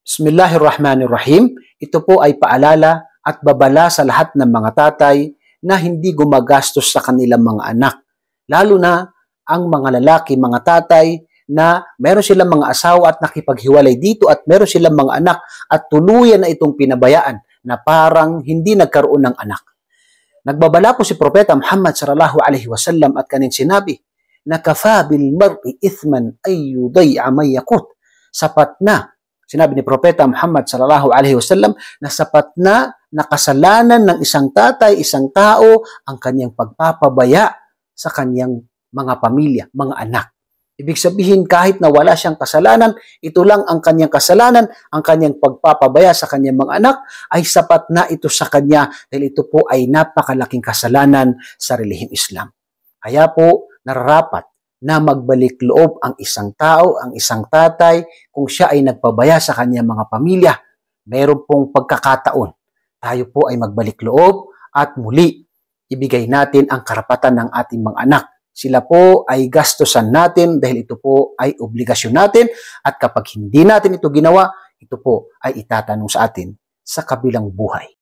Bismillahirrahmanirrahim. Ito po ay paalala at babala sa lahat ng mga tatay na hindi gumagastos sa kanilang mga anak. Lalo na ang mga lalaki, mga tatay na meron silang mga asawa at nakipaghiwalay dito at meron silang mga anak at tuluyan na itong pinabayaan na parang hindi nagkaroon ng anak. Nagbabala po si Propeta Muhammad sallallahu alaihi wasallam at kanin sinabi na kafa bil mar'i ithman ay yuday'a may yakut. Sapat na, sinabi ni Propeta Muhammad sallallahu alaihi wasallam, na sapat na kasalanan ng isang tatay, isang tao ang kanyang pagpapabaya sa kanyang mga pamilya, mga anak. Ibig sabihin, kahit na wala siyang kasalanan, ito lang ang kanyang kasalanan, ang kanyang pagpapabaya sa kanyang mga anak, ay sapat na ito sa kanya dahil ito po ay napakalaking kasalanan sa relihiyong Islam. Kaya po, nararapat na magbalik loob ang isang tao, ang isang tatay, kung siya ay nagpabaya sa kanyang mga pamilya. Meron pong pagkakataon. Tayo po ay magbalik loob at muli ibigay natin ang karapatan ng ating mga anak. Sila po ay gastusan natin dahil ito po ay obligasyon natin at kapag hindi natin ito ginawa, ito po ay itatanong sa atin sa kabilang buhay.